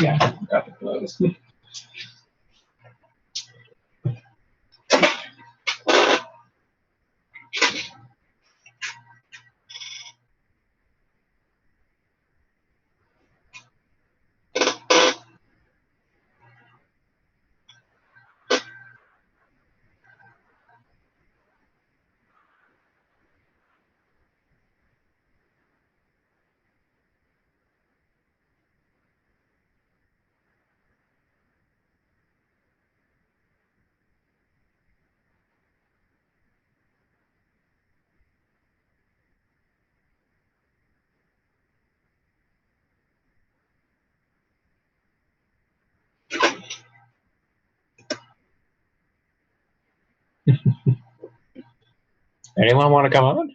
Yeah, graphic those. Anyone want to come on?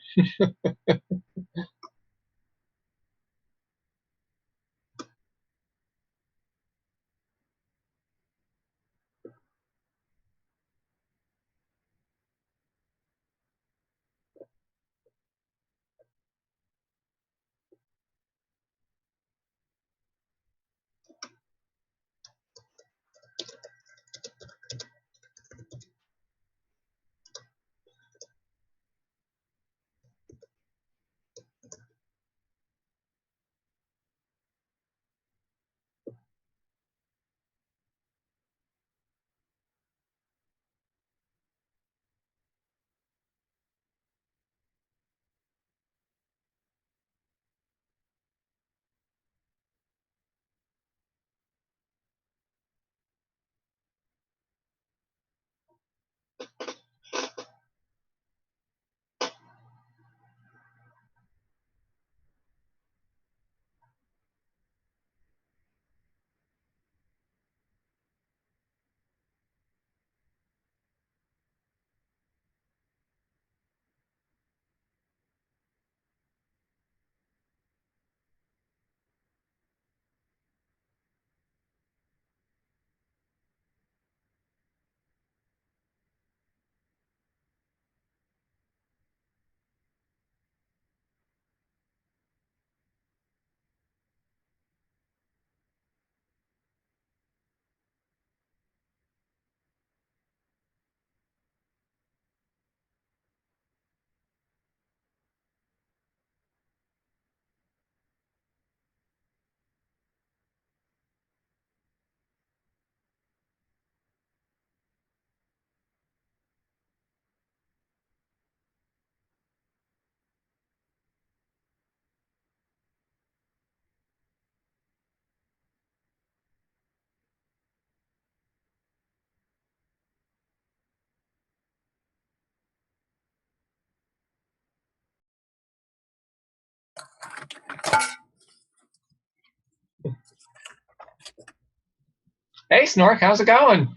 Hey, Snork, how's it going?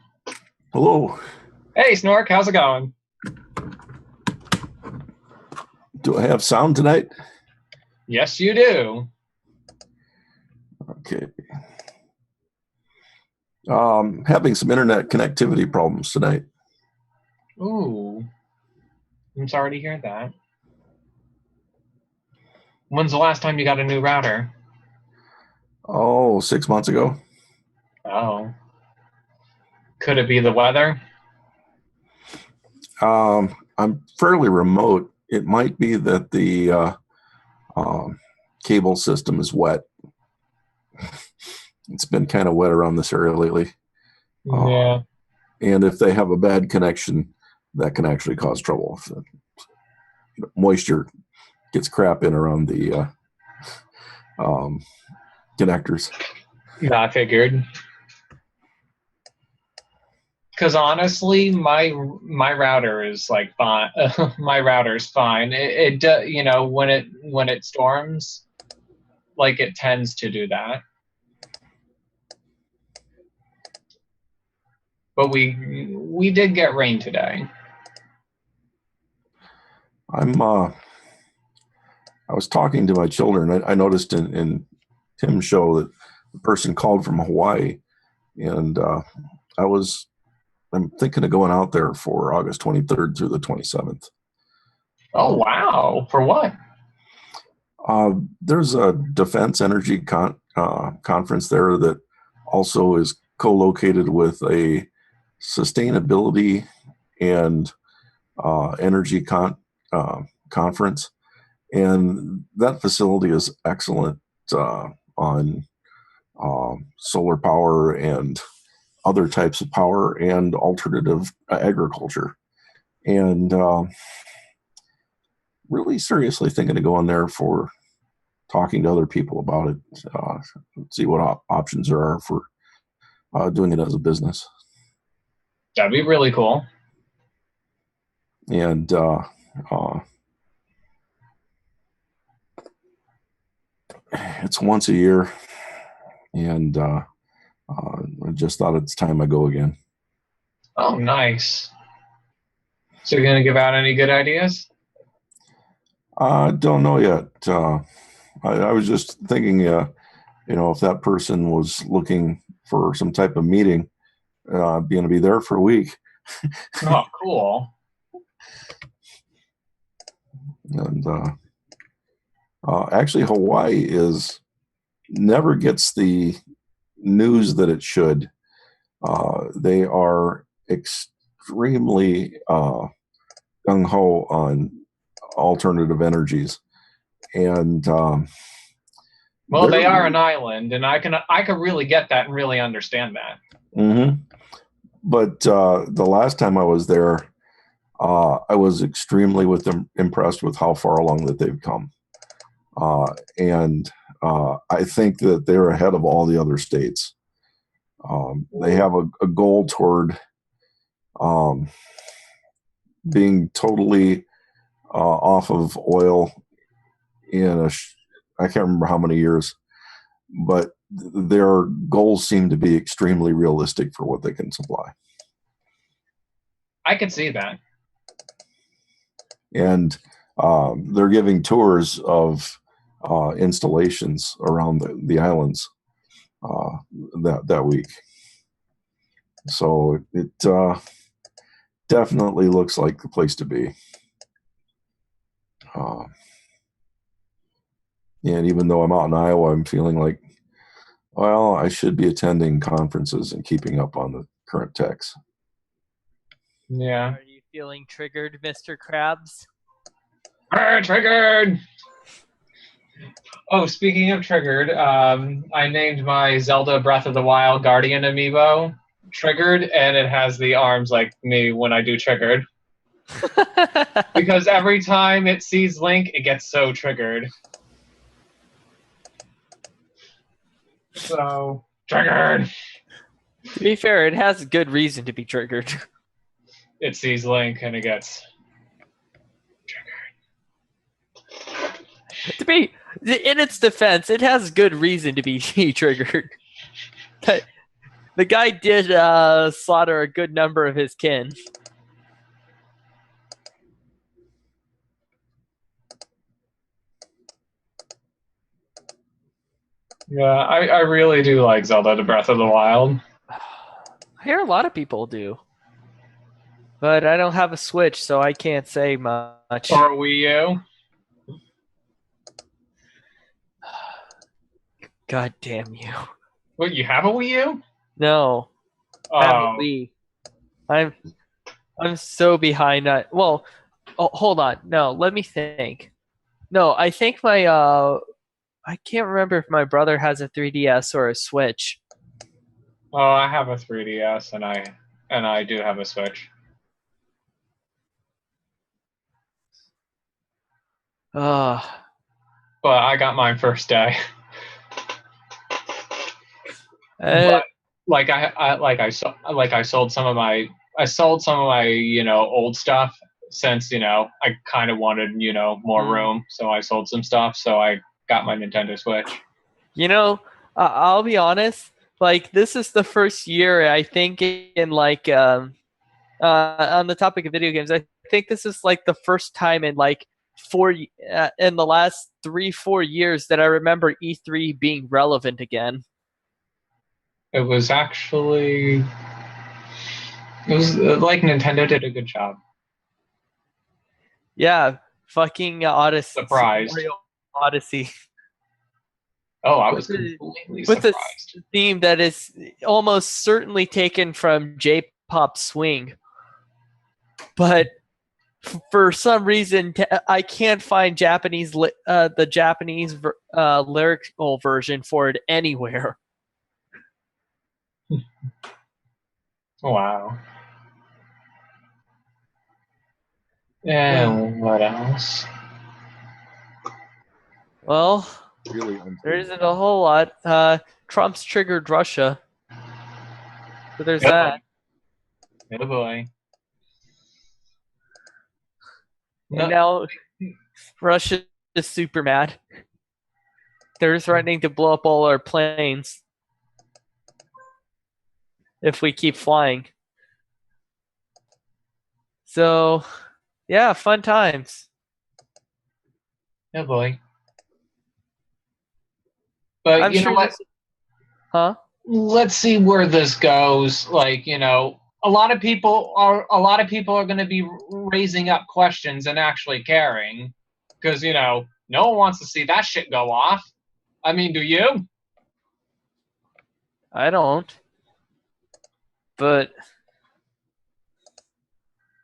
Hello. Hey, Snork, how's it going? Do I have sound tonight? Yes, you do. Okay. Having some internet connectivity problems tonight. Ooh, I'm sorry to hear that. When's the last time you got a new router? Oh, 6 months ago. Oh. Could it be the weather? I'm fairly remote. It might be that the cable system is wet. It's been kind of wet around this area lately. Yeah. And if they have a bad connection, that can actually cause trouble. If moisture gets crap in around the connectors. Yeah, I figured. Because honestly, my router is like fine. My router's fine. You know, when it storms, like it tends to do that. But we did get rain today. I was talking to my children. I noticed in Tim's show that the person called from Hawaii, and I'm thinking of going out there for August 23rd through the 27th. Oh, wow. For what? There's a defense energy conference there that also is co-located with a sustainability and energy conference, and that facility is excellent on solar power and other types of power and alternative agriculture. And really seriously thinking of going there for talking to other people about it, see what options there are for doing it as a business. That'd be really cool. And it's once a year, and I just thought it's time I go again. Oh, nice. So you're going to give out any good ideas? I don't know yet. I was just thinking, if that person was looking for some type of meeting, I'm going to be there for a week. Oh, cool. And actually, Hawaii never gets the news that it should. They are extremely gung-ho on alternative energies, and well, they are an island, and I can really get that and really understand that. Mm-hmm. But the last time I was there, I was extremely impressed with how far along that they've come, and I think that they're ahead of all the other states. They have a goal toward being totally off of oil in I can't remember how many years, but their goals seem to be extremely realistic for what they can supply. I can see that. And they're giving tours of installations around the islands that week. So it definitely looks like the place to be. And even though I'm out in Iowa, I'm feeling like, well, I should be attending conferences and keeping up on the current techs. Yeah. Are you feeling triggered, Mr. Krabs? Triggered! Oh, speaking of triggered, I named my Zelda Breath of the Wild Guardian amiibo Triggered, and it has the arms like me when I do triggered. Because every time it sees Link, it gets so triggered. So, triggered! To be fair, it has good reason to be triggered. It sees Link and it gets triggered. To be in its defense, it has good reason to be triggered. The guy did slaughter a good number of his kin. Yeah, I really do like Zelda the Breath of the Wild. I hear a lot of people do. But I don't have a Switch, so I can't say much. Or a Wii U. God damn you. What, you have a Wii U? No. Oh. I have a Wii. I'm so behind. Well, hold on. No, let me think. No, I think my I can't remember if my brother has a 3DS or a Switch. Oh, I have a 3DS and I do have a Switch. But I got mine first day. But I sold some of my old stuff since I kind of wanted more room, so I sold some stuff, so I got my Nintendo Switch. I'll be honest, like this is the first year I think in like on the topic of video games, I think this is like the first time in like in the last 3-4 years that I remember E3 being relevant again. It was like Nintendo did a good job. Yeah, fucking Odyssey. Surprised. Mario Odyssey. Oh, I was completely with a surprised. theme that is almost certainly taken from J-pop swing, but for some reason I can't find the Japanese lyrical version for it anywhere. Wow. And what else? Well, Really there isn't a whole lot. Trump's triggered Russia, so there's that. Oh boy. And now Russia is super mad. They're threatening to blow up all our planes if we keep flying. So, yeah, fun times. Oh boy. But I'm you know sure what? Huh? Let's see where this goes. Like, a lot of people are going to be raising up questions and actually caring, because no one wants to see that shit go off. I mean, do you? I don't. But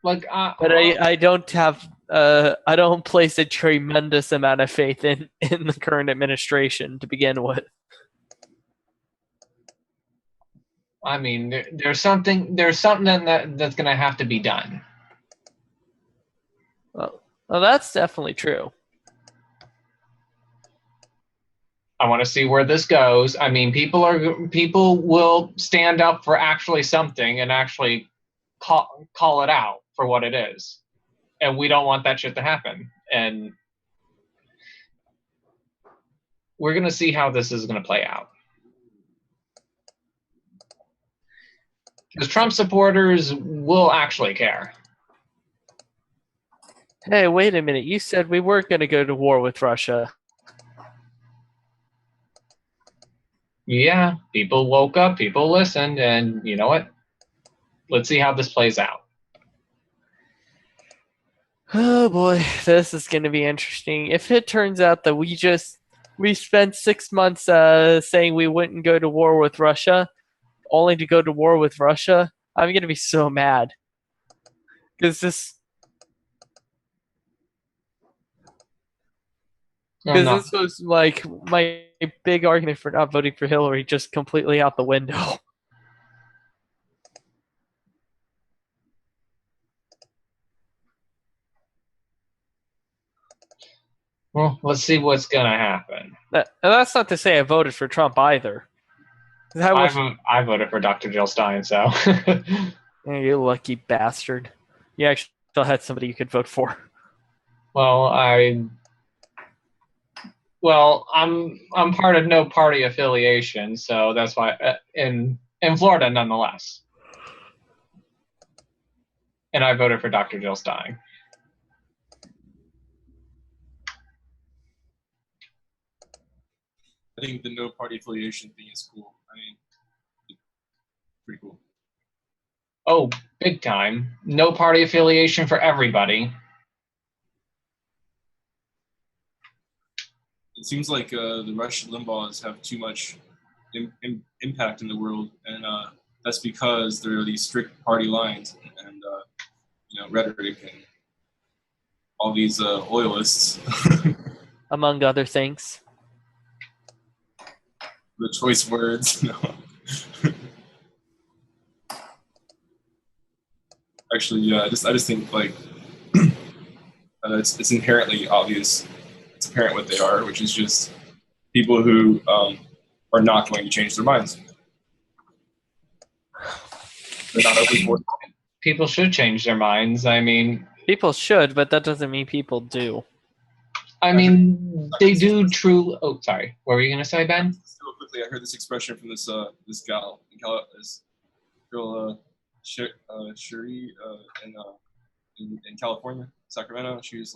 Like, I don't have I don't place a tremendous amount of faith in the current administration to begin with. I mean, there's something that's going to have to be done. Well, that's definitely true. I want to see where this goes. I mean, people will stand up for actually something and actually call it out for what it is, and we don't want that shit to happen. And we're gonna see how this is gonna play out. Because Trump supporters will actually care. Hey, wait a minute. You said we weren't going to go to war with Russia. Yeah, people woke up, people listened, and you know what? Let's see how this plays out. Oh boy, this is going to be interesting. If it turns out that we spent 6 months saying we wouldn't go to war with Russia, only to go to war with Russia, I'm going to be so mad. Because this was like my big argument for not voting for Hillary just completely out the window. Well, let's see what's gonna happen. That's not to say I voted for Trump either. I voted for Dr. Jill Stein, so. You lucky bastard. You actually still had somebody you could vote for. Well, I'm part of no party affiliation, so that's why in Florida nonetheless. And I voted for Dr. Jill Stein. I think the no party affiliation thing is cool. I mean, it's pretty cool. Oh, big time. No party affiliation for everybody. It seems like the Rush Limbaughs have too much impact in the world, and that's because there are these strict party lines and rhetoric and all these oilists. Among other things. The choice words. No. Actually, yeah, I just think like it's inherently obvious. It's apparent what they are, which is just people who are not going to change their minds. They're not open for it. People should change their minds. I mean, people should, but that doesn't mean people do. I mean, they do true. Oh, sorry. What were you gonna say, Ben? Real quickly, I heard this expression from this gal, this girl, Cherie, in California, Sacramento. She was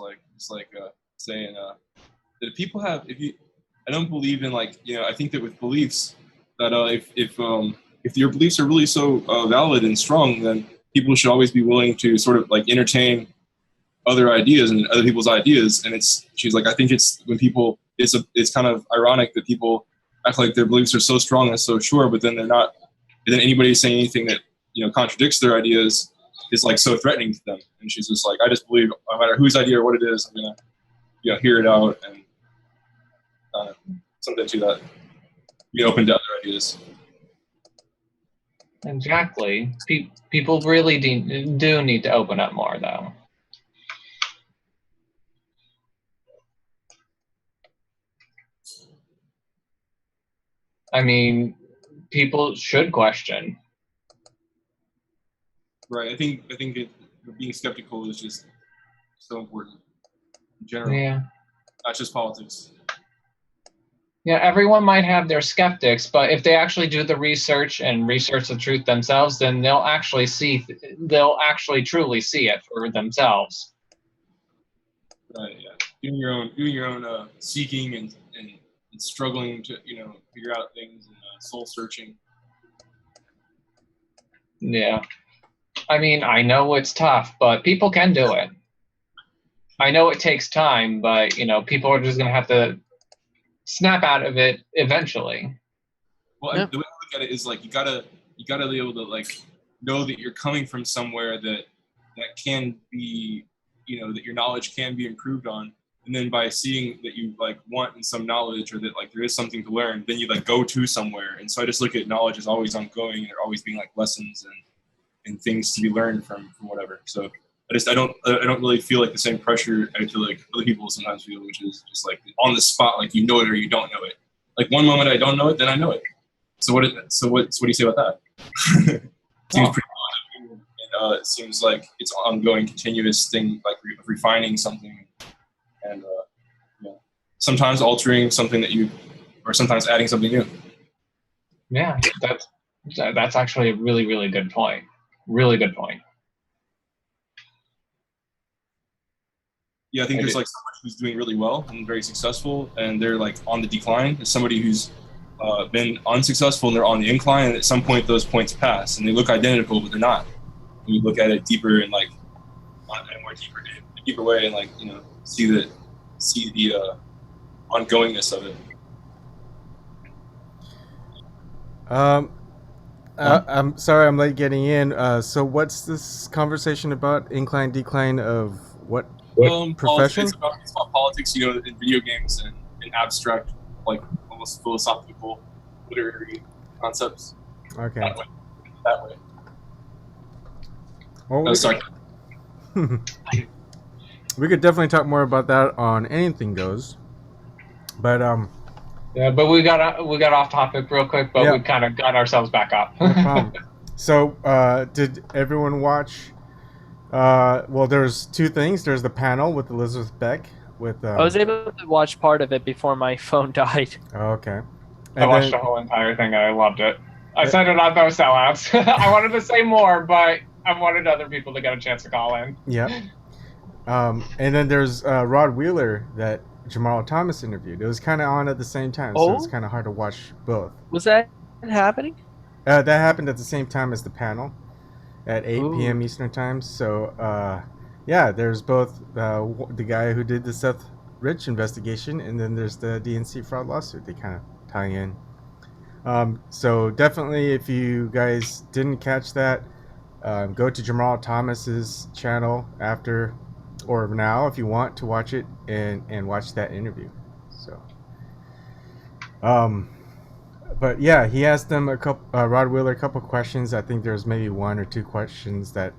saying that people have. I don't believe in I think that with beliefs that if your beliefs are really so valid and strong, then people should always be willing to sort of entertain other ideas and other people's ideas. And she's like, I think it's when people, it's kind of ironic that people act like their beliefs are so strong and so sure, but then they're not. And then anybody saying anything that contradicts their ideas is like so threatening to them. And she's just like, I just believe no matter whose idea or what it is, I'm gonna hear it out and something to that. Be open to other ideas. Exactly. People really do need to open up more, though. I mean, people should question. Right. I think being skeptical is just so important in general. Yeah. Not just politics. Yeah, everyone might have their skeptics, but if they actually do the research and research the truth themselves, then they'll actually truly see it for themselves. Right. Yeah. Doing your own seeking and struggling to figure out things and soul searching. Yeah. I mean, I know it's tough, but people can do it. I know it takes time, but people are just going to have to snap out of it eventually. Well, the way I look at it is like you gotta be able to like know that you're coming from somewhere that can be that your knowledge can be improved on, and then by seeing that you like want some knowledge or that like there is something to learn, then you like go to somewhere. And so I just look at knowledge as always ongoing, and there always being like lessons and things to be learned from whatever. So I don't really feel like the same pressure I feel like other people sometimes feel, which is just like on the spot, like you know it or you don't know it. Like one moment I don't know it, then I know it. So what do you say about that? Seems pretty odd. And it seems like it's an ongoing, continuous thing, like refining something, and sometimes altering something or sometimes adding something new. Yeah, that's actually a really, really good point. Really good point. Yeah, I think there's like someone who's doing really well and very successful, and they're like on the decline. There's somebody who's been unsuccessful and they're on the incline, and at some point those points pass, and they look identical, but they're not. And you look at it deeper and like in a more deeper way, and like see the ongoingness of it. I'm sorry I'm late getting in. So what's this conversation about? Incline, decline of what profession? It's about politics, in video games and in abstract, like almost philosophical, literary concepts. Okay. That way. Well, Sorry. We could definitely talk more about that on Anything Goes. But yeah, but we got off topic real quick, but we kind of got ourselves back up. No problem. So, did everyone watch? Well, there's two things. There's the panel with Elisabeth Beck. I was able to watch part of it before my phone died. Oh, okay. I watched the whole entire thing and I loved it. I said it on those sellouts. I wanted to say more, but I wanted other people to get a chance to call in. Yeah. And then there's Rod Wheeler that Jamal Thomas interviewed. It was kind of on at the same time, so it's kind of hard to watch both. Was that happening? That happened at the same time as the panel at 8 p.m. Eastern time. So, there's both the guy who did the Seth Rich investigation, and then there's the DNC fraud lawsuit. They kind of tie in. So definitely, if you guys didn't catch that, go to Jamal Thomas's channel after or now if you want to watch it and watch that interview. So, but yeah, he asked them Rod Wheeler a couple questions. I think there's maybe one or two questions that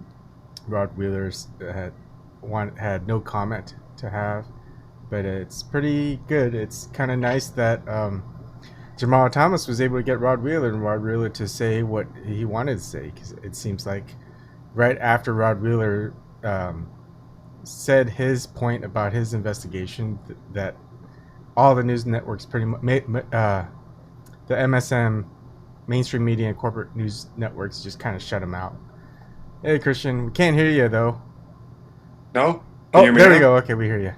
Rod Wheeler had no comment to have, but it's pretty good. It's kind of nice that Jamal Thomas was able to get Rod Wheeler to say what he wanted to say, because it seems like right after Rod Wheeler said his point about his investigation, that all the news networks pretty much, the MSM, mainstream media and corporate news networks just kind of shut him out. Hey, Christian, we can't hear you though. No? There we go. Okay, we hear you.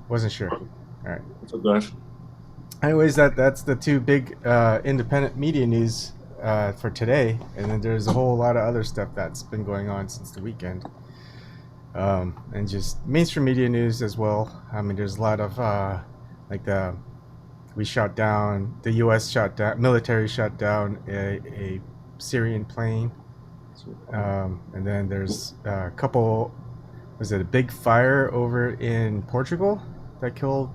Wasn't sure. All right. What's up, guys? Anyways, that's the two big independent media news for today, and then there's a whole lot of other stuff that's been going on since the weekend, and just mainstream media news as well. I mean, there's a lot of like the we shot down. The U.S. military shot down a Syrian plane, and then there's a couple. Was it a big fire over in Portugal that killed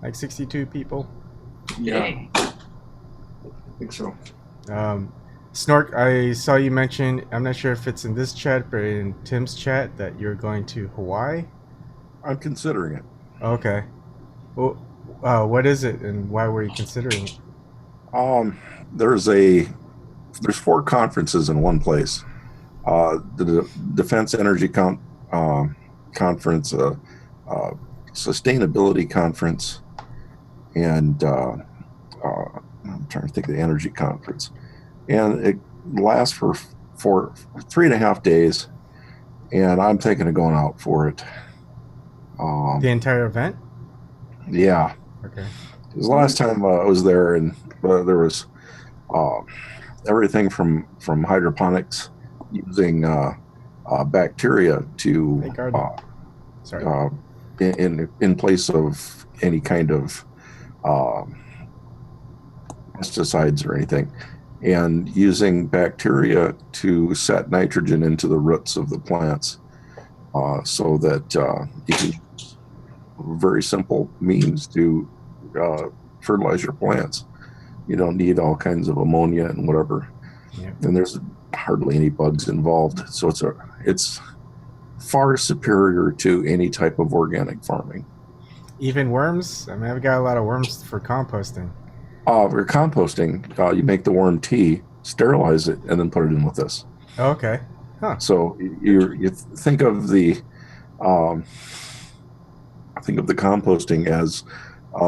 like 62 people? Yeah, I think so. Snork, I saw you mention, I'm not sure if it's in this chat, but in Tim's chat, that you're going to Hawaii. I'm considering it. Okay. Well, what is it, and why were you considering it? There's 4 conferences in one place. The Defense Energy Conference, Sustainability Conference, and I'm trying to think of the Energy Conference. And it lasts for 3.5 days, and I'm thinking of going out for it. The entire event? Yeah. Okay. It was the last time I was there, and there was everything from hydroponics using bacteria to Hey, Gardner. Sorry. in place of any kind of pesticides or anything, and using bacteria to set nitrogen into the roots of the plants, so that you can use very simple means to fertilize your plants. You don't need all kinds of ammonia and whatever. Yeah. And there's hardly any bugs involved, so it's far superior to any type of organic farming. Even worms? I mean, I've got a lot of worms for composting. For composting, you make the worm tea, sterilize it, and then put it in with this. Oh, okay. Huh. So you think of the composting as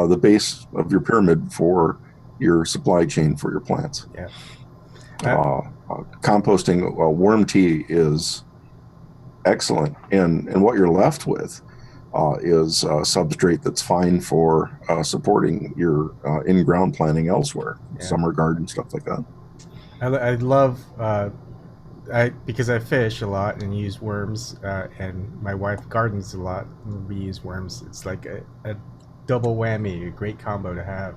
the base of your pyramid for your supply chain for your plants. Yeah. Composting worm tea is excellent, and what you're left with is substrate that's fine for supporting your in-ground planting elsewhere, summer garden, stuff like that. I love because I fish a lot and use worms, and my wife gardens a lot and we use worms. It's like a double whammy, a great combo to have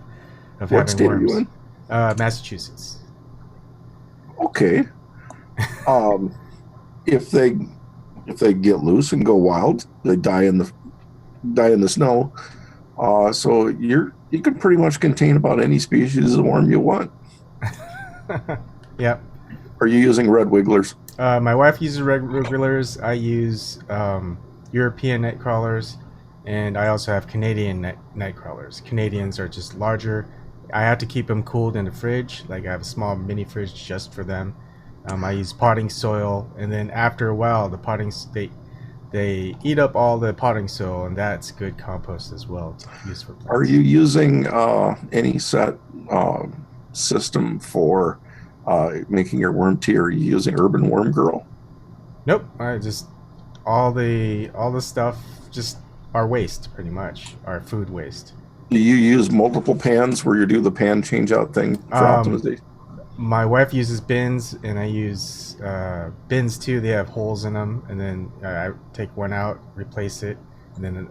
of What having state worms. are you in? Massachusetts. Okay. If they get loose and go wild, they die in the snow. So you can pretty much contain about any species of worm you want. Yep. Are you using red wigglers? My wife uses red wigglers. I use European night crawlers, and I also have Canadian night crawlers. Canadians are just larger. I have to keep them cooled in the fridge. Like I have a small mini fridge just for them. I use potting soil, and then after a while, they eat up all the potting soil, and that's good compost as well to use for plants. Are you using any set system for making your worm tea? Or are you using Urban Worm Girl? Nope. I just all the stuff just our waste, pretty much our food waste. Do you use multiple pans where you do the pan change out thing for optimization? My wife uses bins, and I use bins too. They have holes in them, and then I take one out, replace it, and then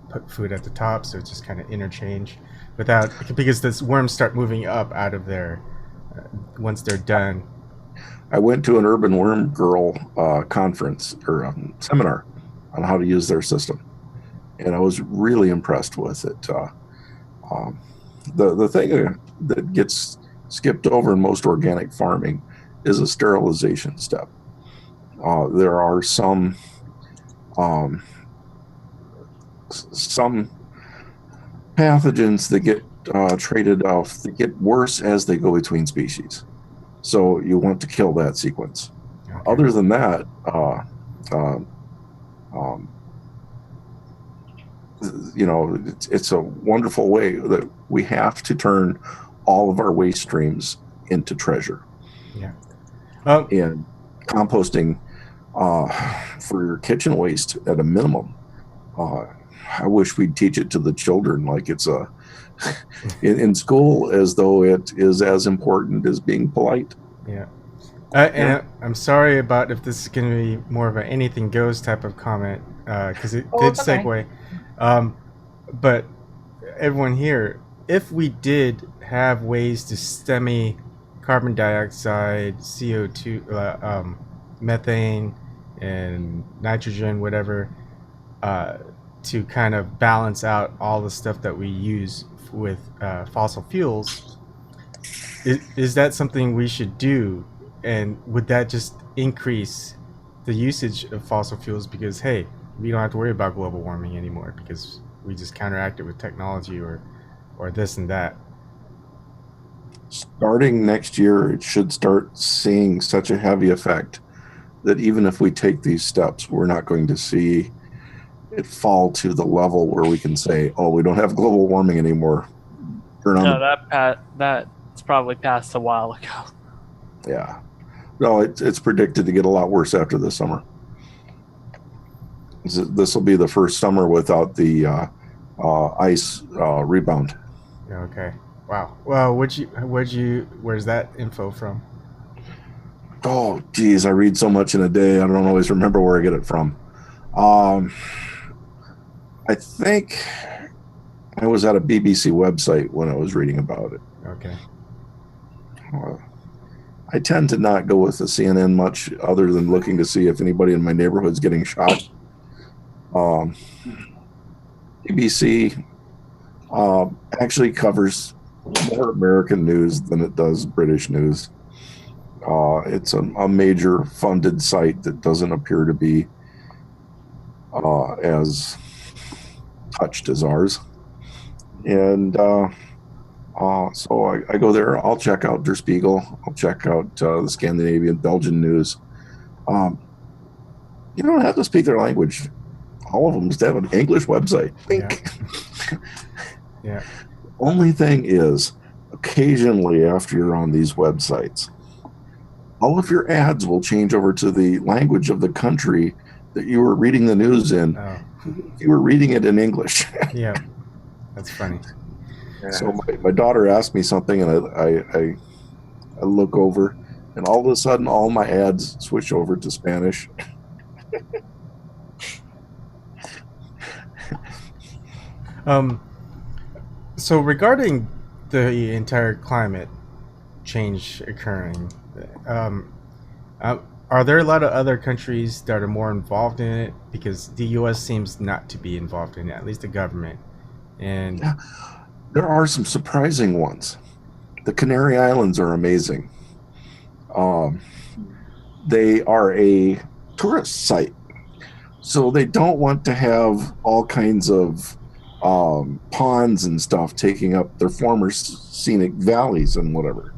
put food at the top, so it's just kind of interchange because the worms start moving up out of there once they're done. I went to an Urban Worm Girl conference or seminar on how to use their system, and I was really impressed with it. The thing that gets skipped over in most organic farming is a sterilization step. There are some pathogens that get traded off, that get worse as they go between species. So you want to kill that sequence. Okay. Other than that, it's a wonderful way that we have to turn all of our waste streams into treasure. Yeah. And composting for your kitchen waste at a minimum. I wish we'd teach it to the children like it's in school, as though it is as important as being polite. Yeah. And I'm sorry about if this is going to be more of an anything goes type of comment, because it did segue. But everyone here, if we did have ways to stem carbon dioxide, CO2, methane, and nitrogen, whatever, to kind of balance out all the stuff that we use with fossil fuels, is that something we should do? And would that just increase the usage of fossil fuels because, hey, we don't have to worry about global warming anymore because we just counteract it with technology or this and that? Starting next year, it should start seeing such a heavy effect that even if we take these steps, we're not going to see it fall to the level where we can say, oh, we don't have global warming anymore. That's probably passed a while ago. Yeah. No, it's predicted to get a lot worse after this summer. This will be the first summer without the ice rebound. Okay. Wow. Well, where's that info from? Oh, geez, I read so much in a day. I don't always remember where I get it from. I think I was at a BBC website when I was reading about it. Okay. I tend to not go with the CNN much other than looking to see if anybody in my neighborhood's getting shot. BBC actually covers more American news than it does British news. It's a major funded site that doesn't appear to be as touched as ours. And so I go there. I'll check out Der Spiegel. I'll check out the Scandinavian, Belgian news. You don't have to speak their language. All of them just have an English website. Yeah. Only thing is, occasionally after you're on these websites, all of your ads will change over to the language of the country that you were reading the news in. Oh. You were reading it in English. Yeah, that's funny. So my daughter asked me something, and I look over, and all of a sudden, all my ads switch over to Spanish. So regarding the entire climate change occurring, are there a lot of other countries that are more involved in it? Because the U.S. seems not to be involved in it, at least the government. And yeah, there are some surprising ones. The Canary Islands are amazing. They are a tourist site, so they don't want to have all kinds of ponds and stuff taking up their former scenic valleys and whatever.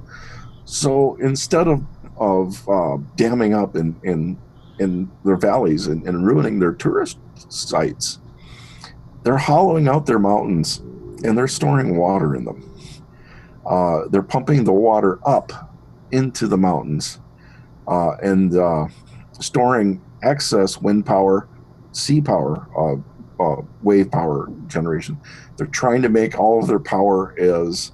So instead of damming up in their valleys and ruining their tourist sites, they're hollowing out their mountains and they're storing water in them. They're pumping the water up into the mountains and storing excess wind power, sea power, wave power generation. They're trying to make all of their power as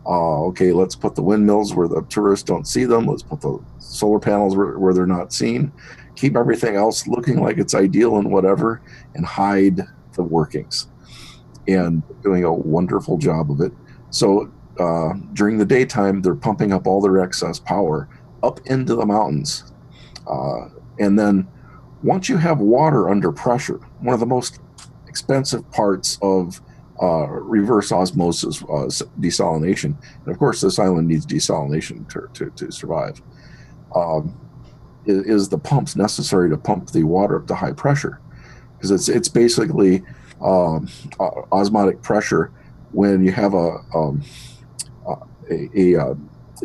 okay, let's put the windmills where the tourists don't see them. Let's put the solar panels where they're not seen. Keep everything else looking like it's ideal and whatever, and hide the workings. And doing a wonderful job of it. So during the daytime, they're pumping up all their excess power up into the mountains. And then once you have water under pressure, one of the most expensive parts of reverse osmosis desalination, and of course this island needs desalination to survive, is the pumps necessary to pump the water up to high pressure, because it's basically osmotic pressure. When you have a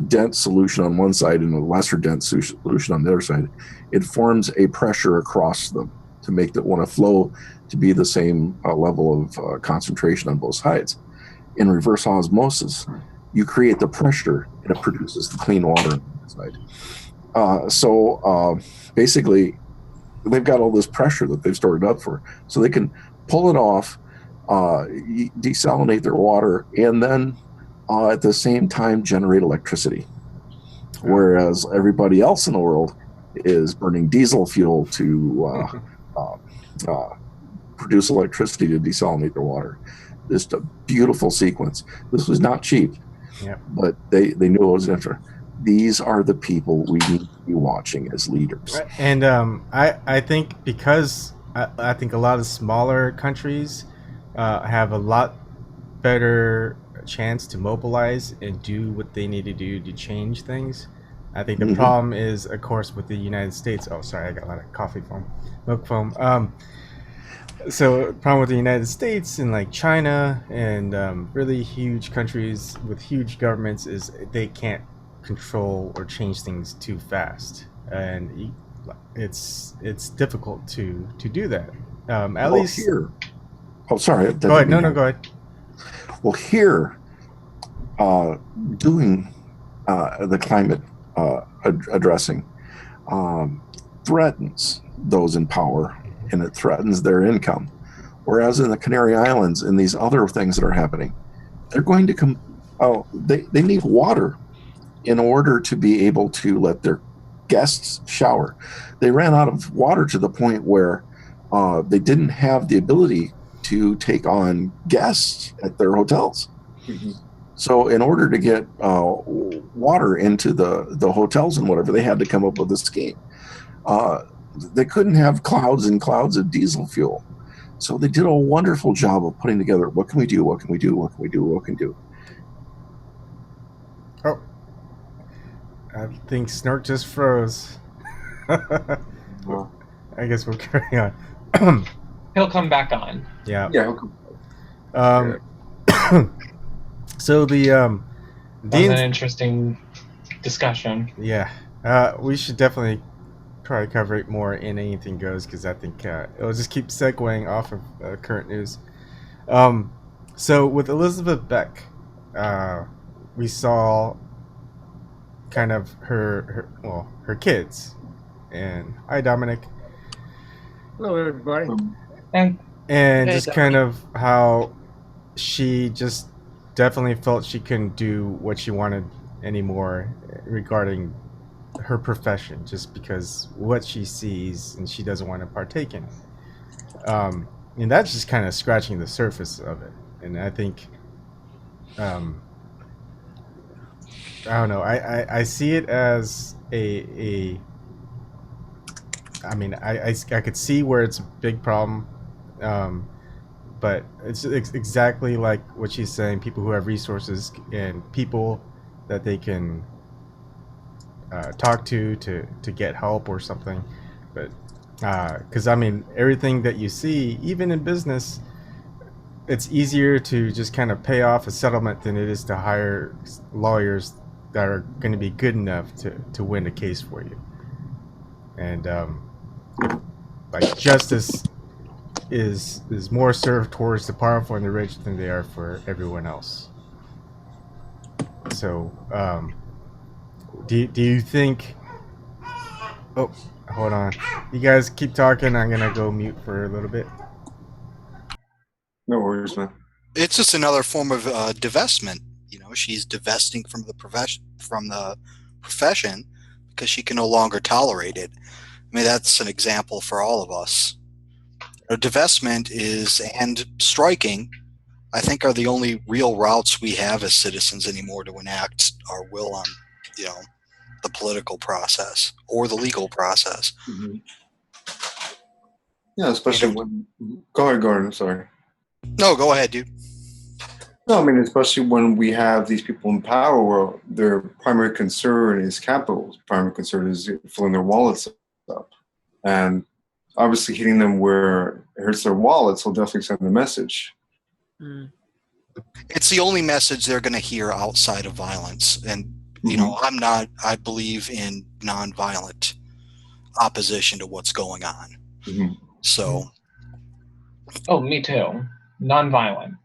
dense solution on one side and a lesser dense solution on the other side, it forms a pressure across them to make it want to flow to be the same level of concentration on both sides. In reverse osmosis, you create the pressure and it produces the clean water on the side. So basically, they've got all this pressure that they've stored up for, so they can pull it off, desalinate their water, and then at the same time generate electricity. Whereas everybody else in the world is burning diesel fuel to produce electricity to desalinate their water. Just a beautiful sequence. This was not cheap, but they knew it was interesting. These are the people we need to be watching as leaders. And I think because I think a lot of smaller countries have a lot better chance to mobilize and do what they need to do to change things. I think the problem is, of course, with the United States. Oh, sorry, I got a lot of coffee foam, milk foam. So the problem with the United States and like China and really huge countries with huge governments is they can't control or change things too fast, and it's difficult to do that. At least here. Oh, sorry. Go ahead. No, go ahead. Well, here, doing the climate addressing threatens those in power, and it threatens their income. Whereas in the Canary Islands and these other things that are happening, they're going to come. Oh, they need water in order to be able to let their guests shower. They ran out of water to the point where they didn't have the ability to take on guests at their hotels. So in order to get water into the hotels and whatever, they had to come up with a scheme. They couldn't have clouds and clouds of diesel fuel. So they did a wonderful job of putting together, what can we do, what can we do, what can we do, what can we do. Oh, I think Snort just froze. Well, I guess we'll carry on. He'll come back on. Yeah. Yeah. He'll come. So the that was an interesting discussion. Yeah, we should definitely try to cover it more in Anything Goes, because I think it'll just keep segueing off of current news. So with Elisabeth Beck, we saw kind of her kids, and hi Dominic. Hello everybody. And Just kind of how she just definitely felt she couldn't do what she wanted anymore regarding her profession, just because what she sees and she doesn't want to partake in it. And that's just kind of scratching the surface of it. And I think, I don't know, I see it as I mean, I could see where it's a big problem. But it's exactly like what she's saying, people who have resources and people that they can talk to get help or something. But because I mean, everything that you see, even in business, it's easier to just kind of pay off a settlement than it is to hire lawyers that are going to be good enough to win a case for you. And like justice is more served towards the powerful and the rich than they are for everyone else. So do you think, oh, hold on, you guys keep talking, I'm gonna go mute for a little bit. No worries, man. It's just another form of divestment. You know, she's divesting from the profession because she can no longer tolerate it. I mean, that's an example for all of us. Divestment and striking, I think, are the only real routes we have as citizens anymore to enact our will on, the political process or the legal process. Mm-hmm. Yeah, especially when. Go ahead, Gordon. I'm sorry. No, go ahead, dude. No, I mean, especially when we have these people in power where their primary concern is capital, primary concern is filling their wallets up. And obviously hitting them where it hurts their wallets will definitely send a message. It's the only message they're going to hear outside of violence. And, I believe in nonviolent opposition to what's going on. Mm-hmm. So. Oh, me too. Nonviolent.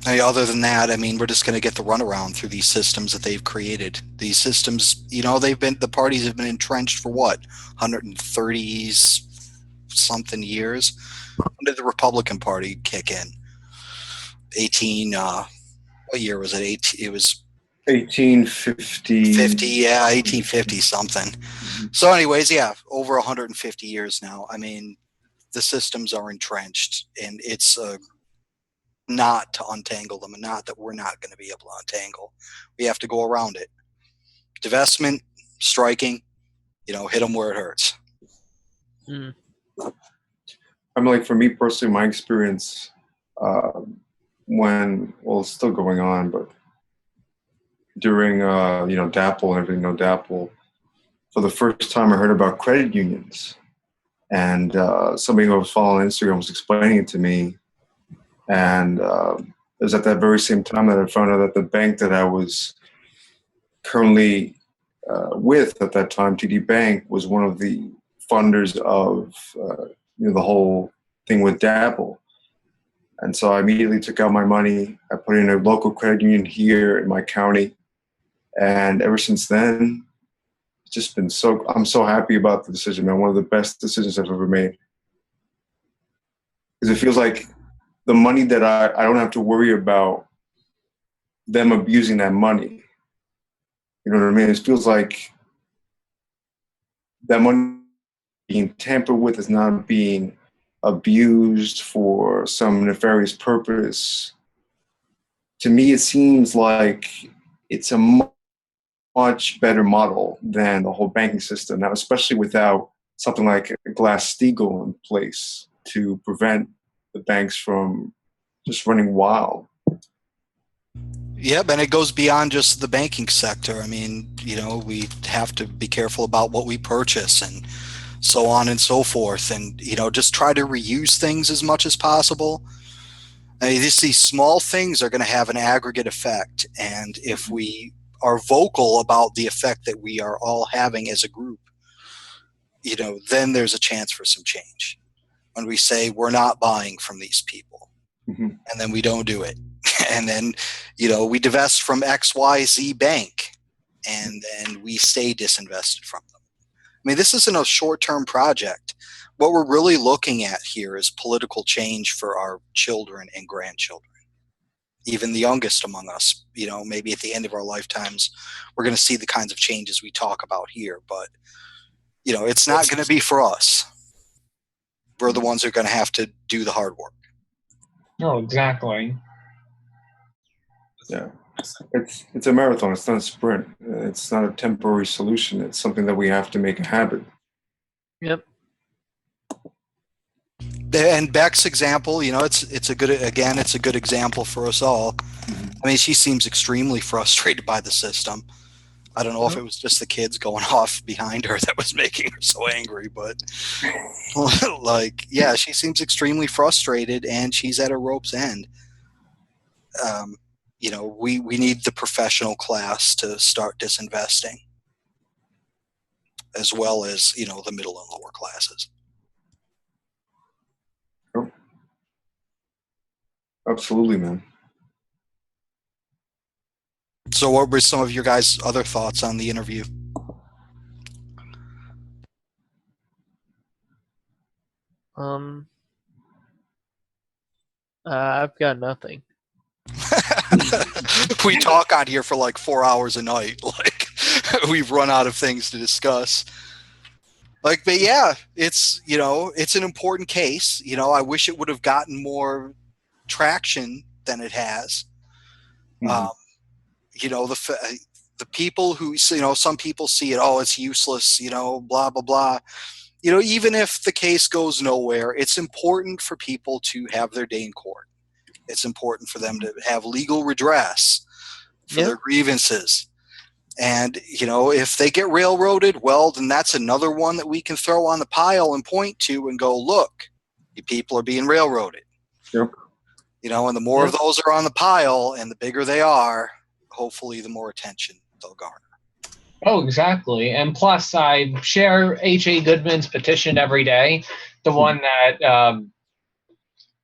Other than that, I mean, we're just going to get the runaround through these systems that they've created. These systems, the parties have been entrenched for what, 130 something years? When did the Republican Party kick in? What year was it? It was 1850. 1850 something. Mm-hmm. So anyways, over 150 years now. I mean, the systems are entrenched, and it's not to untangle them, and not that we're not going to be able to untangle. We have to go around it. Divestment, striking, hit them where it hurts. Mm. I mean, like for me personally, my experience it's still going on, but during DAPL and everything, DAPL, for the first time I heard about credit unions, and somebody who was following Instagram was explaining it to me, and it was at that very same time that I found out that the bank that I was currently with at that time, TD Bank, was one of the funders of the whole thing with DAPL. And so I immediately took out my money. I put it in a local credit union here in my county. And ever since then, it's just been I'm so happy about the decision, man. One of the best decisions I've ever made. Because it feels like the money that I don't have to worry about them abusing that money. You know what I mean? It feels like that money being tampered with is not being abused for some nefarious purpose. To me, it seems like it's a much better model than the whole banking system now, especially without something like a Glass-Steagall in place to prevent the banks from just running wild. Yep, and it goes beyond just the banking sector. I mean, we have to be careful about what we purchase and so on and so forth, and just try to reuse things as much as possible. I mean, these small things are going to have an aggregate effect, and if we are vocal about the effect that we are all having as a group, then there's a chance for some change. When we say we're not buying from these people, and then we don't do it, and then we divest from XYZ bank, and then we stay disinvested from them. I mean, this isn't a short-term project. What we're really looking at here is political change for our children and grandchildren, even the youngest among us. Maybe at the end of our lifetimes, we're going to see the kinds of changes we talk about here. But, it's not going to be for us. We're the ones who are going to have to do the hard work. No, exactly. Yeah. It's a marathon. It's not a sprint. It's not a temporary solution. It's something that we have to make a habit. Yep. And Beck's example, it's a good example for us all. I mean, she seems extremely frustrated by the system. I don't know if it was just the kids going off behind her that was making her so angry, but she seems extremely frustrated and she's at a rope's end. We need the professional class to start disinvesting, as well as, the middle and lower classes. Sure. Absolutely, man. So what were some of your guys' other thoughts on the interview? I've got nothing. We talk on here for like 4 hours a night. Like, we've run out of things to discuss. But yeah, it's an important case. I wish it would have gotten more traction than it has. The people who, some people see it, it's useless, blah, blah, blah. Even if the case goes nowhere, it's important for people to have their day in court. It's important for them to have legal redress for their grievances. And, if they get railroaded, well, then that's another one that we can throw on the pile and point to and go, look, you people are being railroaded. Yep. And the more of those are on the pile and the bigger they are, hopefully the more attention they'll garner. Oh, exactly. And plus, I share H.A. Goodman's petition every day, the one that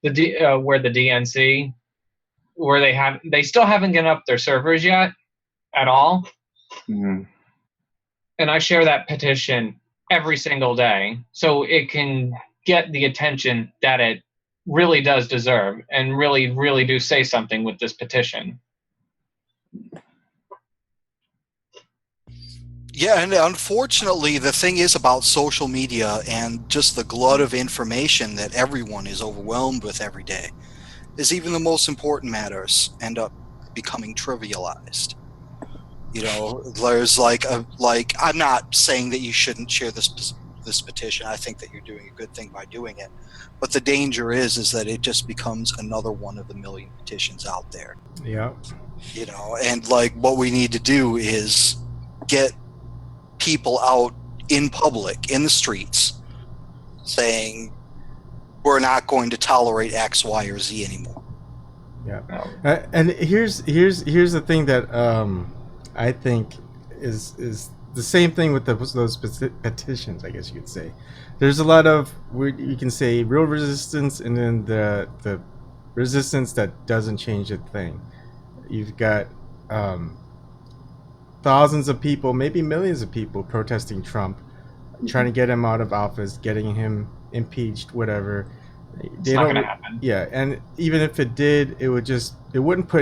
where the DNC, where they still haven't given up their servers yet at all. Mm-hmm. And I share that petition every single day so it can get the attention that it really does deserve and really, really do say something with this petition. Yeah, and unfortunately, the thing is about social media and just the glut of information that everyone is overwhelmed with every day. is even the most important matters end up becoming trivialized. You know, there's like I'm not saying that you shouldn't share this petition. I think that you're doing a good thing by doing it. But the danger is that it just becomes another one of the million petitions out there. Yeah. You know, and like what we need to do is get people out in public, in the streets, saying we're not going to tolerate X, Y, or Z anymore. Yeah. And here's the thing that I think is the same thing with those petitions, I guess you could say. There's a lot of, you can say, real resistance, and then the resistance that doesn't change a thing. You've got thousands of people, maybe millions of people protesting Trump, trying to get him out of office, getting him impeached, whatever. It's not going to happen. Yeah, and even if it did, it wouldn't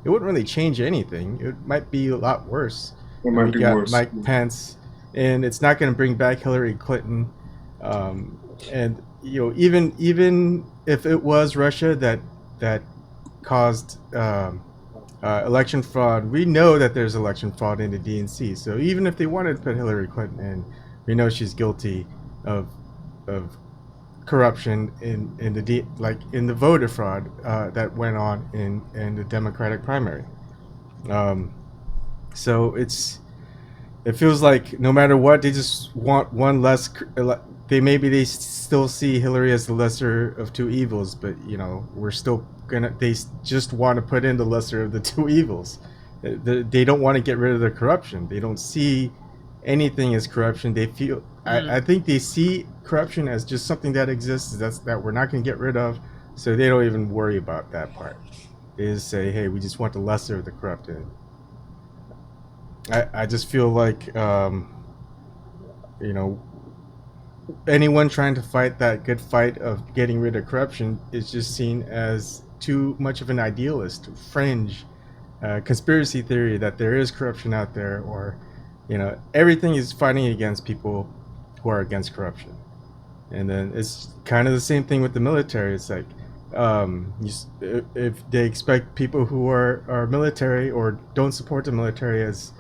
really change anything. It might be a lot worse. It might be worse. Mike Pence, and it's not going to bring back Hillary Clinton. And you know, even if it was Russia that caused election fraud, we know that there's election fraud in the DNC. So even if they wanted to put Hillary Clinton in, we know she's guilty of corruption in the voter fraud that went on in the Democratic primary. So it feels like no matter what, they just want one less. They still see Hillary as the lesser of two evils, but you know, they just want to put in the lesser of the two evils. They don't want to get rid of the corruption. They don't see anything as corruption. They feel I think they see corruption as just something that exists that we're not going to get rid of, so they don't even worry about that part. They just say, hey, we just want the lesser of the corrupted. I just feel like you know, anyone trying to fight that good fight of getting rid of corruption is just seen as too much of an idealist, fringe, conspiracy theory that there is corruption out there, or you know, everything is fighting against people who are against corruption. And then it's kind of the same thing with the military. It's like if they expect people who are military or don't support the military as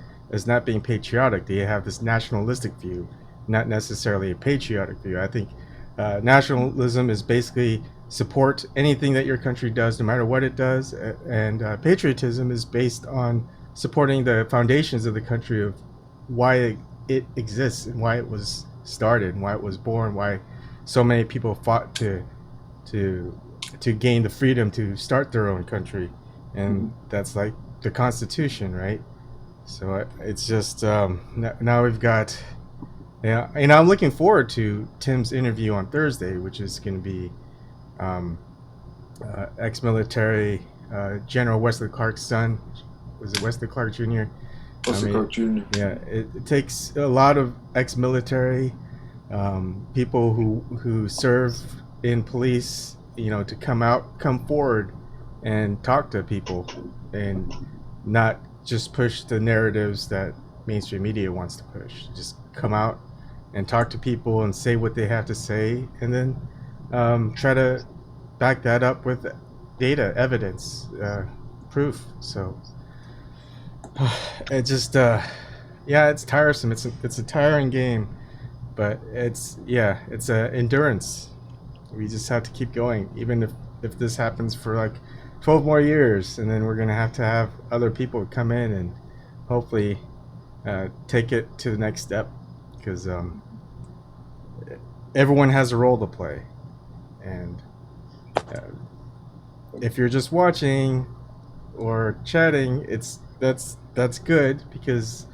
not being patriotic, they have this nationalistic view, not necessarily a patriotic view. I think nationalism is basically support anything that your country does, no matter what it does, and patriotism is based on supporting the foundations of the country, of why it exists and why it was started and why it was born, why so many people fought to gain the freedom to start their own country, and that's like the Constitution, right? So it's just now we've got, yeah, and I'm looking forward to Tim's interview on Thursday, which is going to be ex-military General Wesley Clark's son. Was it Wesley Clark Jr.? Wesley Clark Jr. Yeah, it takes a lot of ex-military people who serve in police, you know, to come forward and talk to people and not just push the narratives that mainstream media wants to push. Just come out and talk to people and say what they have to say, and then try to back that up with data, evidence, proof. So it just yeah, it's tiresome. It's a tiring game, but it's a endurance. We just have to keep going, even if this happens for like 12 more years, and then we're gonna have to have other people come in and hopefully take it to the next step, because everyone has a role to play, and if you're just watching or chatting, that's good, because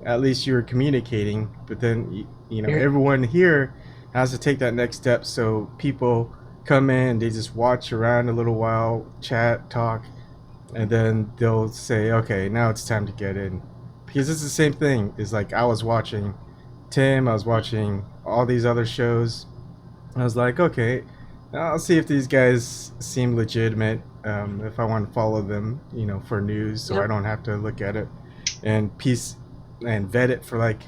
at least you're communicating. But then you know, everyone here has to take that next step. So people come in, they just watch around a little while, chat, talk, and then they'll say, okay, now it's time to get in. Because it's the same thing. It's like, I was watching Tim, I was watching all these other shows. I was like, okay, I'll see if these guys seem legitimate, if I want to follow them, you know, for news, so I don't have to look at it and vet it for like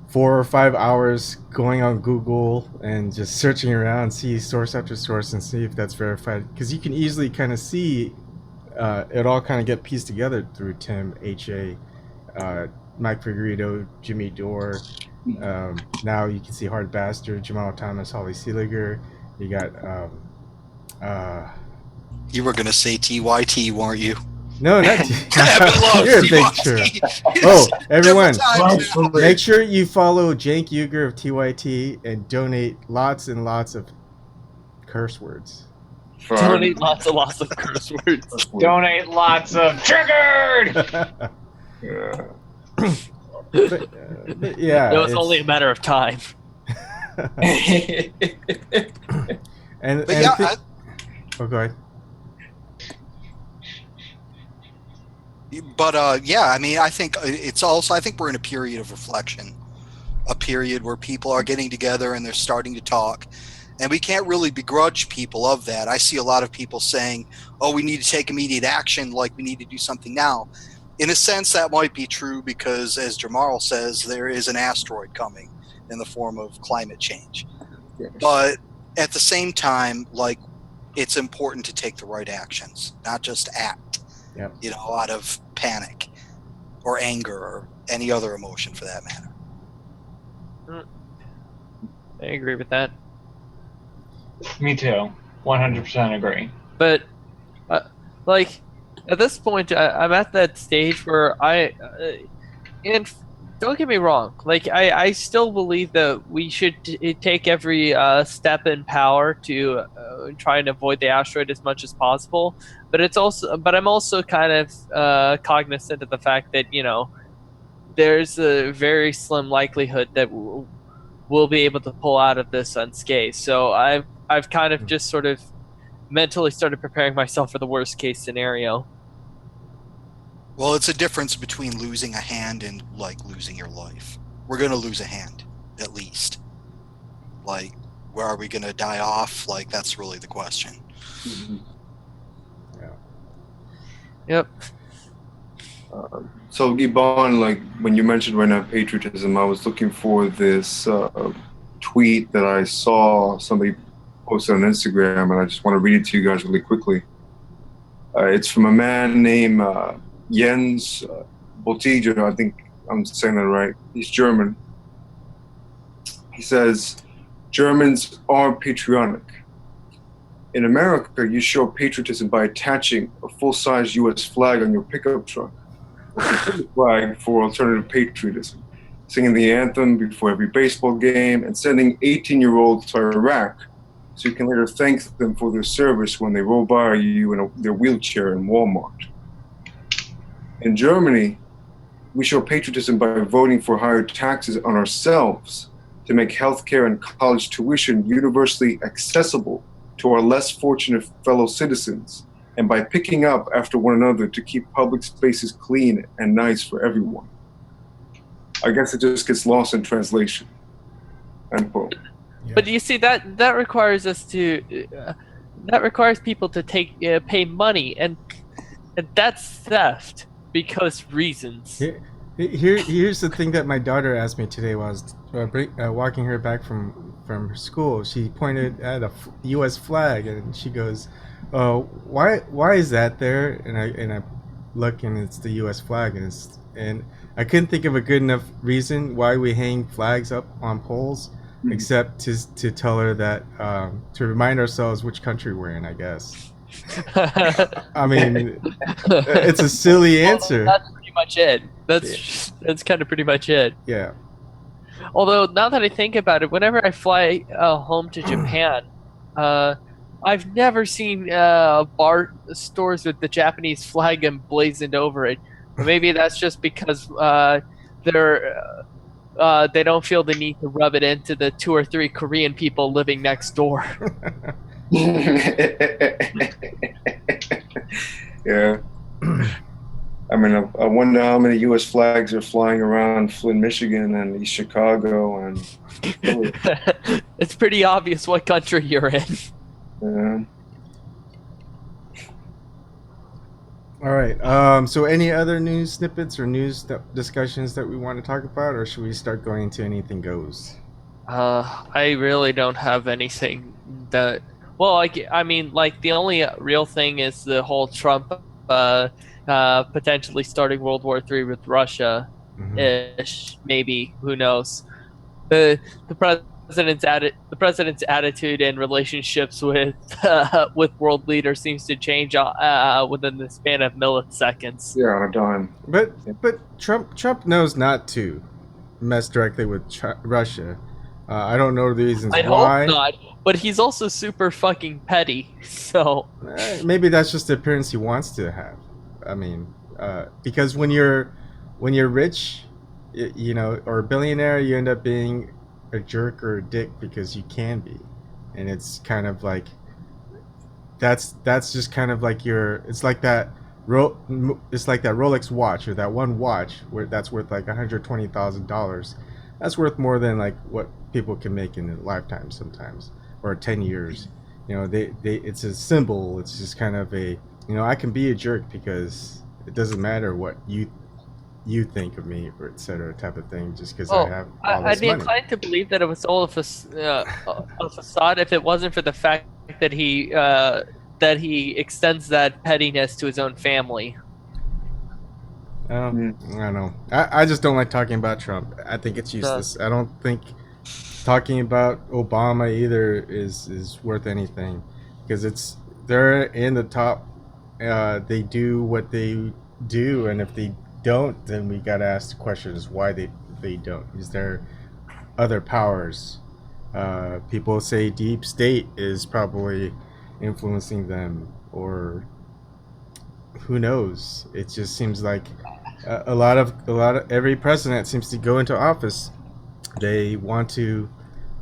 4 or 5 hours going on Google and just searching around, see source after source, and see if that's verified. Because you can easily kind of see it all kind of get pieced together through Tim, H.A., Mike Figueredo, Jimmy Dore. Now you can see Hard Bastard, Jamal Thomas, Holly Seeliger. You got You were going to say TYT, weren't you? no, not Kevin loves you're a big TYT. true. Oh, everyone, Times now. make sure you follow Jank Uger of TYT and donate lots and lots of curse words. Donate lots of curse words. Donate lots of triggered. Yeah. But yeah, It was only a matter of time. and But yeah, oh, go ahead. yeah, I mean, I think it's also, I think we're in a period of reflection, a period where people are getting together and they're starting to talk, and we can't really begrudge people of that. I see a lot of people saying, oh, we need to take immediate action, like we need to do something now. In a sense, that might be true because, as Jamal says, there is an asteroid coming in the form of climate change. Yes. But at the same time, like, it's important to take the right actions, not just act, Yep. you know, out of panic or anger or any other emotion for that matter. I agree with that. Me too. 100% agree. But like at this point, I'm at that stage where and don't get me wrong, like I still believe that we should take every step in power to try and avoid the asteroid as much as possible. But I'm also kind of cognizant of the fact that, you know, there's a very slim likelihood that we'll be able to pull out of this unscathed. So I've kind of just sort of mentally started preparing myself for the worst case scenario. Well, it's a difference between losing a hand and, like, losing your life. We're going to lose a hand, at least. Like, where are we going to die off? Like, that's really the question. Mhm. Yep. So Gibbon, like when you mentioned right now patriotism, I was looking for this tweet that I saw somebody posted on Instagram, and I just want to read it to you guys really quickly. It's from a man named Jens Botiger. I think I'm saying that right. He's German. He says, Germans are patriotic. In America, you show patriotism by attaching a full-size U.S. flag on your pickup truck, or a flag for alternative patriotism, singing the anthem before every baseball game, and sending 18-year-olds to Iraq so you can later thank them for their service when they roll by you in their wheelchair in Walmart. In Germany, we show patriotism by voting for higher taxes on ourselves to make healthcare and college tuition universally accessible to our less fortunate fellow citizens, and by picking up after one another to keep public spaces clean and nice for everyone. I guess it just gets lost in translation. End quote. But you see, that requires us to that requires people to pay money, and that's theft because reasons. Here's the thing that my daughter asked me today while I was walking her back from her school. She pointed at a U.S. flag and she goes, why is that there?" And I look, and it's the U.S. flag, and I couldn't think of a good enough reason why we hang flags up on poles, except to tell her that to remind ourselves which country we're in, I guess. I mean, it's a silly answer. That's pretty much it. That's kind of pretty much it. Yeah. Although now that I think about it, whenever I fly home to Japan, I've never seen bar stores with the Japanese flag emblazoned over it. But maybe that's just because they don't feel the need to rub it into the 2 or 3 Korean people living next door. Yeah. I mean, I wonder how many U.S. flags are flying around Flint, Michigan, and East Chicago, and It's pretty obvious what country you're in. All right. So any other news snippets or news discussions that we want to talk about, or should we start going into anything goes? I really don't have anything that. Well, I mean, like the only real thing is the whole Trump potentially starting World War III with Russia ish, maybe. Who knows? The the president's attitude and relationships with world leaders seems to change within the span of milliseconds. Yeah, on a dime. But Trump knows not to mess directly with Russia. I don't know the reasons I why. hope not, but he's also super fucking petty. So Maybe that's just the appearance he wants to have. I mean, because when you're rich, you know, or a billionaire, you end up being a jerk or a dick because you can be, and it's kind of like that's just kind of like it's like that it's like that Rolex watch, or that one watch where that's worth like $120,000. That's worth more than like what people can make in a lifetime sometimes, or 10 years. You know, they it's a symbol. It's just kind of a, you know, I can be a jerk because it doesn't matter what you think of me, or etc. type of thing, just because I have all this I'd be money. inclined to believe that it was all a facade if it wasn't for the fact that he extends that pettiness to his own family. I don't know. I just don't like talking about Trump. I think it's useless. I don't think talking about Obama either is worth anything, because they're in the top. They do what they do, and if they don't, then we gotta ask the questions why they don't. Is there other powers? People say deep state is probably influencing them, or who knows? It just seems like a lot of every president seems to go into office. They want to.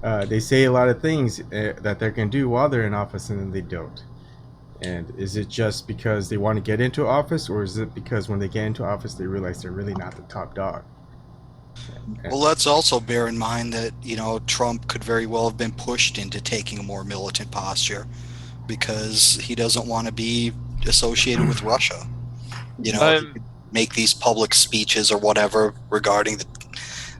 They say a lot of things that they're going to do while they're in office, and then they don't. And is it just because they want to get into office, or is it because when they get into office they realize they're really not the top dog? Well, let's also bear in mind that, you know, Trump could very well have been pushed into taking a more militant posture because he doesn't want to be associated with Russia. You know, he could make these public speeches or whatever regarding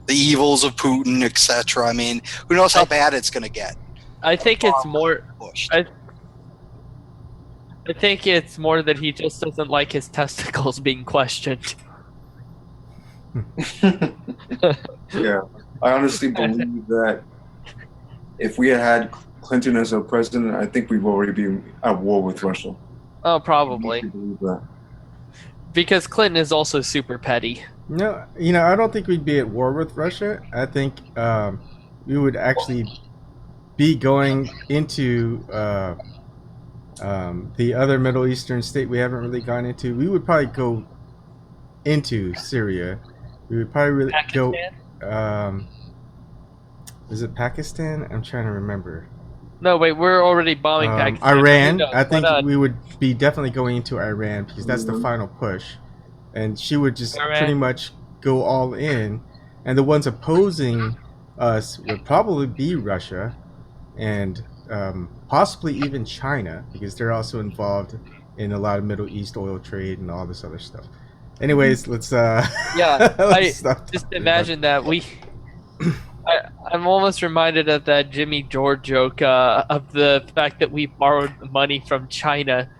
the evils of Putin, etc. I mean, who knows how bad it's going to get? I think it's more pushed. I think it's more that he just doesn't like his testicles being questioned. Yeah, I honestly believe that if we had Clinton as our president, I think we've already been at war with Russia. Oh, probably. I believe that. Because Clinton is also super petty. No, you know, I don't think we'd be at war with Russia. I think we would actually be going into the other Middle Eastern state we haven't really gone into. We would probably go into Syria. We would probably really Pakistan? Is it Pakistan? I'm trying to remember. No, wait, we're already bombing Pakistan. Iran. I think we would be definitely going into Iran, because that's the final push. And she would just pretty much go all in. And the ones opposing us would probably be Russia and possibly even China, because they're also involved in a lot of Middle East oil trade and all this other stuff. Anyways, let's let's just imagine that I'm almost reminded of that Jimmy Dore joke of the fact that we borrowed money from China,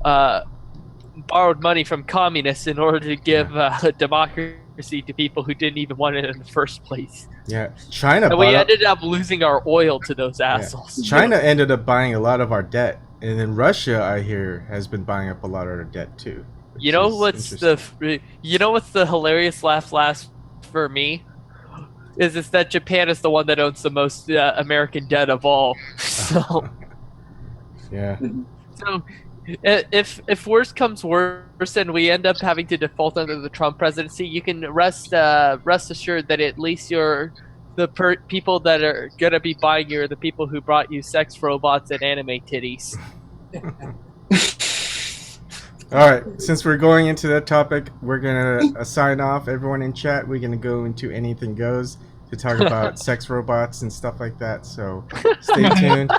borrowed money from communists in order to give democracy to people who didn't even want it in the first place. Yeah, China. And we ended up losing our oil to those assholes. Yeah. China ended up buying a lot of our debt, and then Russia, I hear, has been buying up a lot of our debt too. You know what's the hilarious laugh for me? Is that Japan is the one that owns the most American debt of all. So yeah. So if worse comes worse and we end up having to default under the Trump presidency, you can rest assured that at least the people that are gonna be buying you are the people who brought you sex robots and anime titties. All right, since we're going into that topic, we're gonna sign off. Everyone in chat, we're gonna go into Anything Goes to talk about sex robots and stuff like that. So stay tuned.